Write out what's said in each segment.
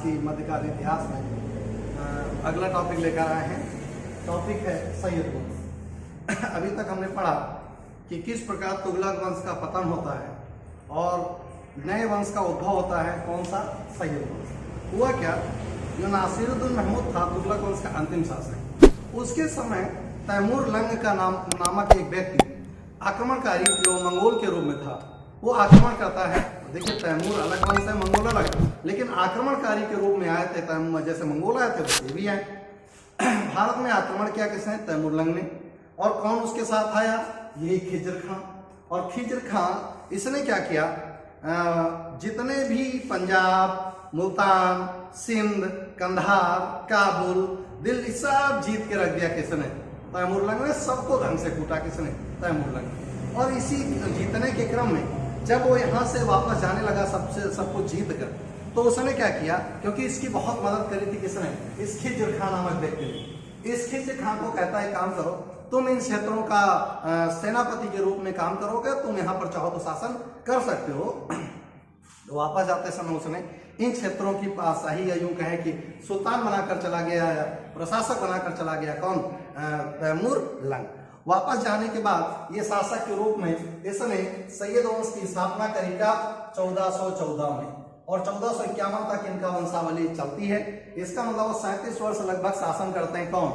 की मध्यकालीन इतिहास में अगला टॉपिक लेकर आए हैं। टॉपिक है सैयद वंश। अभी तक हमने पढ़ा कि किस प्रकार तुगलक वंश का पतन होता है और नए वंश का उद्भव होता है, कौन सा, सैयद वंश। हुआ क्या, जो नासिरुद्दीन महमूद था तुगलक वंश का अंतिम शासक, उसके समय तैमूर लंग का नामक एक व्यक्ति आक्रमणकारी जो मंगोल के रूप में था, वो आक्रमण करता है। देखिए, तैमूर अलग वंश है, मंगोल अलग, लेकिन आक्रमणकारी के रूप में आए थे। तैमूर जैसे मंगोल आए थे वैसे भी आए। भारत में आक्रमण किया किसने, तैमूर लंग ने। और कौन उसके साथ आया, यही खिजर खां। और खिजर खां इसने क्या किया, जितने भी पंजाब, मुल्तान, सिंध, कंधार, काबुल, दिल्ली सब जीत के रख दिया किसने, तैमूर लंग ने। सबको ढंग से कूटा किसने, तैमूर लंग। और इसी जीतने के क्रम में जब वो यहाँ से वापस जाने लगा सब कुछ जीत कर, तो उसने क्या किया, क्योंकि इसकी बहुत मदद करी थी किसने, इस खिजर खां नामक व्यक्ति ने। इस खिजर खां को कहता है, काम करो, तुम इन क्षेत्रों का सेनापति के रूप में काम करोगे, तुम यहाँ पर चाहो तो शासन कर सकते हो। तो वापस जाते समय उसने इन क्षेत्रों की शाही, या यूं कहें कि सुल्तान बनाकर चला गया, प्रशासक बनाकर चला गया, कौन, तैमूर लंग। वापस जाने के बाद ये शासक के रूप में इसने सैयद वंश की स्थापना करी का 1414 में, और 1451 तक इनका वंशावली चलती है। इसका मतलब 37 वर्ष लगभग शासन करते हैं, कौन,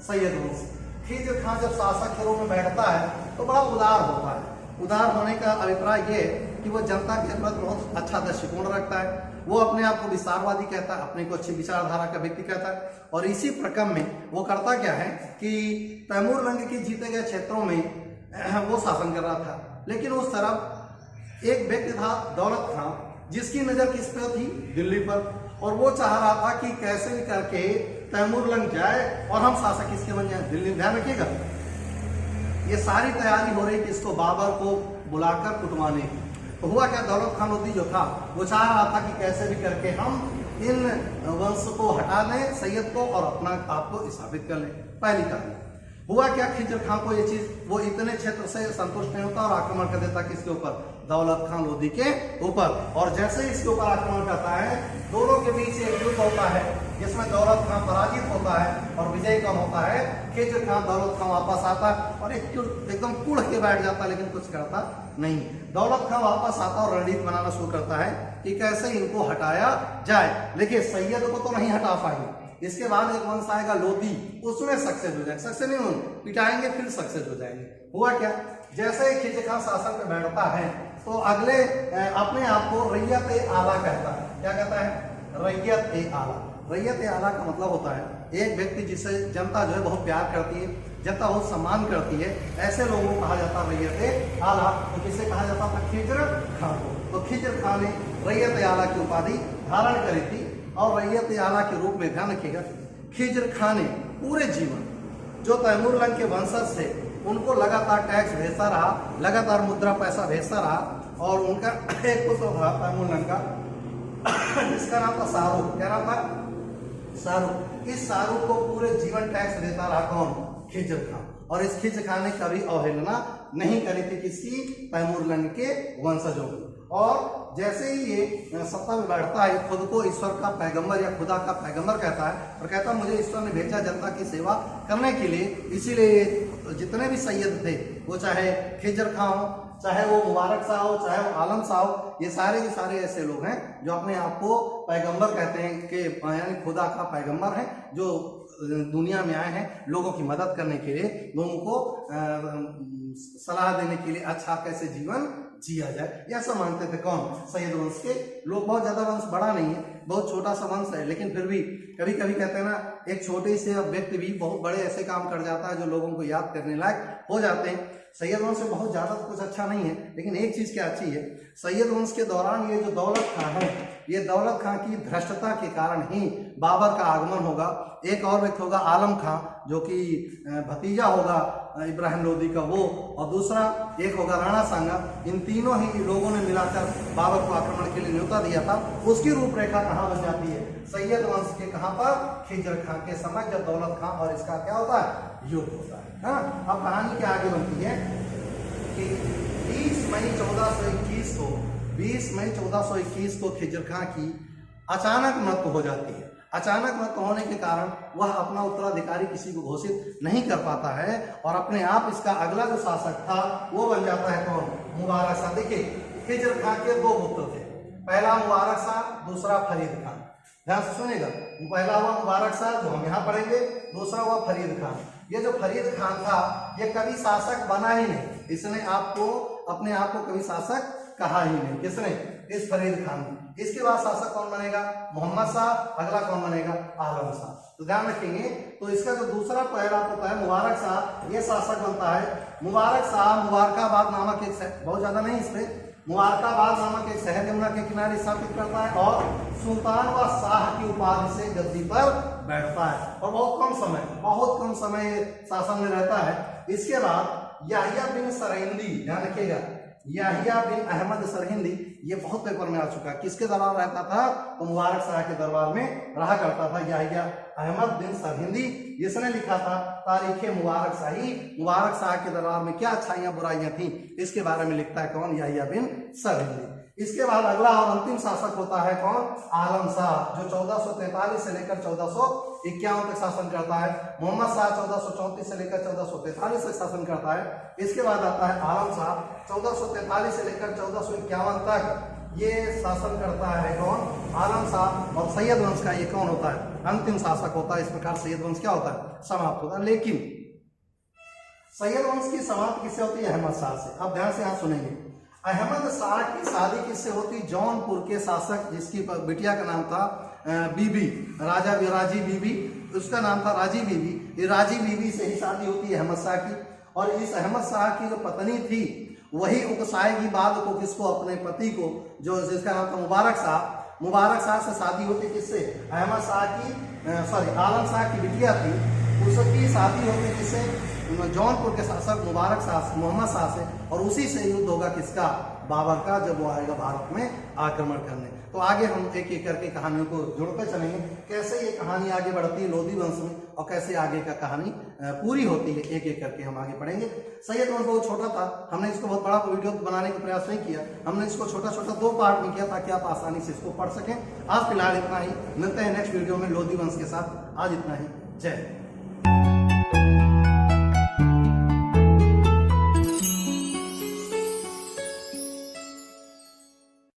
सैयद वंश। खिजर खां जब शासक के रूप में बैठता है तो बड़ा उदार होता है। उदार होने का अभिप्राय ये है कि वो जनता के प्रति बहुत अच्छा दृष्टिकोण रखता है। वो अपने आप को विस्तारवादी कहता है, अपने को अच्छी विचारधारा का व्यक्ति कहता है। और इसी प्रक्रम में वो करता क्या है कि तैमूर लंग के जीते गए क्षेत्रों में वो शासन कर रहा था। लेकिन उस तरफ एक व्यक्ति था, दौलत खां, जिसकी नजर किस पे थी, दिल्ली पर। और वो चाह रहा था कि कैसे भी करके तैमूर लंग जाए और हम शासक किसके बन जाए, दिल्ली। ध्यान रखिएगा, ये सारी तैयारी हो रही कि इसको बाबर को बुलाकर कुटवाने की। तो हुआ क्या, दौलत खान लोधी जो था वो चाह रहा था कि कैसे भी करके हम इन वंश को हटा दें, सैयद को, और अपना आप को स्थापित कर लें। पहली कहानी हुआ क्या, खिजर खां को ये चीज, वो इतने क्षेत्र से संतुष्ट नहीं होता और आक्रमण कर देता किसके ऊपर, दौलत खान लोधी के ऊपर। और जैसे ही इसके ऊपर आक्रमण करता है, दोनों के बीच एक युद्ध होता है जिसमें दौलत खां पराजित होता है और विजय कौन होता है, खिजर खां। दौलत खां वापस आता और एकदम कुड़ के बैठ जाता, लेकिन कुछ करता नहीं। दौलत खां वापस आता और रणनीति बनाना शुरू करता है कि कैसे इनको हटाया जाए। लेकिन सैयद को तो नहीं हटा पाएंगे। इसके बाद एक वंश आएगा लोधी, उसमें सक्सेस हो जाएंगे, सक्सेस नहीं होंगे, पिटाएंगे फिर सक्सेस हो जाएंगे। हुआ क्या, जैसे ही खिजर खां शासन पे बैठता है तो अगले अपने आप को रैयत ए आला कहता है। क्या कहता है, रैयत ए आला। रैयत ए आला का मतलब होता है एक व्यक्ति जिसे जनता जो है बहुत प्यार करती है, जनता बहुत सम्मान करती है, ऐसे लोगों को कहा जाता है रैयत ए आला। तो किसे कहा जाता था, खिजर खां को। तो खिजर खां ने रैयत ए आला की उपाधि धारण करी थी। और रैयत ए आला के रूप में, ध्यान रखिएगा, खिजर खां ने पूरे जीवन जो तैमूर लंग के वंशज थे उनको लगातार टैक्स भेजता रहा, लगातार मुद्रा पैसा भेजता रहा। और उनका एक पुत्र था तैमूर लंग का, जिसका नाम था शाहरुख। क्या नाम था, शाहरुख। इस शाहरुख को पूरे जीवन टैक्स देता रहा, कौन, खिजर खां। और इस खिजर खां ने कभी अवहेलना नहीं करी थी किसी, तैमूर लंग के वंशजों की। और जैसे ही ये सत्ता में बैठता है, खुद को ईश्वर का पैगंबर या खुदा का पैगंबर कहता है और कहता है मुझे ईश्वर ने भेजा जनता की सेवा करने के लिए। इसीलिए जितने भी सैयद थे, वो चाहे खिजर खां हो, चाहे वो मुबारक शाह हो, चाहे वो आलम शाह हो, ये सारे के सारे ऐसे लोग हैं जो अपने आप को पैगंबर कहते हैं, कि यानी खुदा का पैगंबर है, जो दुनिया में आए हैं लोगों की मदद करने के लिए, लोगों को सलाह देने के लिए अच्छा कैसे जीवन जिया जाए, ऐसा मानते थे। कौन, सैयद वंश के लोग। बहुत ज्यादा वंश बड़ा नहीं है, बहुत छोटा सा वंश है, लेकिन फिर भी कभी कभी कहते हैं ना, एक छोटे से व्यक्ति भी बहुत बड़े ऐसे काम कर जाता है जो लोगों को याद करने लायक हो जाते हैं। सैयद वंश में बहुत ज्यादा कुछ अच्छा नहीं है, लेकिन एक चीज क्या अच्छी है, सैयद वंश के दौरान ये जो दौलत खां है, ये दौलत खां की भ्रष्टता के कारण ही बाबर का आगमन होगा। एक और व्यक्ति होगा आलम खां, जो कि भतीजा होगा इब्राहिम लोदी का, वो। और दूसरा एक होगा राणा सांगा। इन तीनों ही लोगों ने मिलाकर बाबर को आक्रमण के लिए न्योता दिया था। उसकी रूपरेखा कहाँ बन जाती है, सैयद वंश के कहाँ पर, खिजर खां के समय, जब दौलत खां और इसका क्या होता है, युद्ध होता है। हाँ, अब कहानी क्या आगे बनती है कि 20 मई 1421 को खिजर खां की अचानक मृत्यु हो जाती है। अचानक मृत्यु होने के कारण वह अपना उत्तराधिकारी किसी को घोषित नहीं कर पाता है और अपने आप इसका अगला जो शासक था वो बन जाता है कौन? मुबारक शाह। देखिए खिज्र खां के दो पुत्र थे, पहला मुबारक शाह, दूसरा फरीद खान। ध्यान से सुनिएगा, पहला हुआ मुबारक शाह जो हम यहाँ पढ़ेंगे, दूसरा हुआ फरीद खान। ये जो फरीद खान था ये कभी शासक बना ही नहीं, इसने आपको अपने आप को कभी शासक कहा ही नहीं। किसने? इस फरीद खान ने। इसके बाद शासक कौन बनेगा? मोहम्मद शाह। अगला कौन बनेगा? आलम शाह। तो ध्यान रखेंगे, तो इसका जो दूसरा पहला होता है मुबारक शाह, ये शासक बनता है। मुबारक शाह मुबारकाबाद नामक एक, बहुत ज्यादा नहीं इसमें, मुबारकाबाद नामक एक शहर यमुना के किनारे स्थापित करता है और सुल्तान व शाह की उपाधि से गद्दी पर बैठता है और बहुत कम समय शासन में रहता है। इसके बाद याहिया बिन सरहिंदी, ध्यान रखिएगा, याहिया बिन अहमद सरहिंदी, ये बहुत पेपर में आ चुका है। किसके दरबार रहता था? तो मुबारक शाह के दरबार में रहा करता था याहिया अहमद बिन सरहिंदी। इसने लिखा था तारीखे मुबारक शाही, मुबारक शाह के दरबार में क्या अच्छाइयां बुराइयां थी इसके बारे में लिखता है कौन? याहिया बिन सरहिंदी। इसके बाद अगला और अंतिम शासक होता है कौन? आलम शाह, जो 1443 से लेकर 1451 तक शासन करता है। मोहम्मद शाह 1434 से लेकर 1443 तक शासन करता है। इसके बाद आता है आलम शाह, 1443 से लेकर 1451 तक ये शासन करता है कौन? आलम शाह। और सैयद वंश का ये कौन होता है? अंतिम शासक होता है। इस प्रकार सैयद वंश क्या होता है? समाप्त होता है। लेकिन सैयद वंश की समाप्त किससे होती है? अहमद शाह से। अब ध्यान से यहाँ सुनेंगे, अहमद शाह की शादी किससे होती? जौनपुर के शासक जिसकी बिटिया का नाम था बीबी, राजी बीबी, उसका नाम था राजी बीबी। ये राजी बीबी से ही शादी होती है अहमद शाह की। और इस अहमद शाह की जो पत्नी थी वही उकसाएगी बाद को किसको? अपने पति को, जो जिसका नाम था मुबारक शाह। मुबारक शाह से शादी होती किससे? अहमद शाह की आलम शाह की बिटिया थी, उसकी शादी होती किससे? जौनपुर के शासक मुबारक शाह, मोहम्मद शाह से। और उसी से युद्ध होगा किसका? बाबर का, जब वो आएगा भारत में आक्रमण करने। तो आगे हम एक एक करके कहानियों को जोड़ते चलेंगे, कैसे ये कहानी आगे बढ़ती है लोधी वंश में और कैसे आगे का कहानी पूरी होती है, एक एक करके हम आगे पढ़ेंगे। सैयद वंश बहुत छोटा था, हमने इसको बहुत बड़ा वीडियो बनाने का प्रयास नहीं किया, हमने इसको छोटा छोटा 2 पार्ट में किया ताकि आप आसानी से इसको पढ़ सकें। आज फिलहाल इतना ही, मिलते हैं नेक्स्ट वीडियो में लोधी वंश के साथ। आज इतना ही, जय।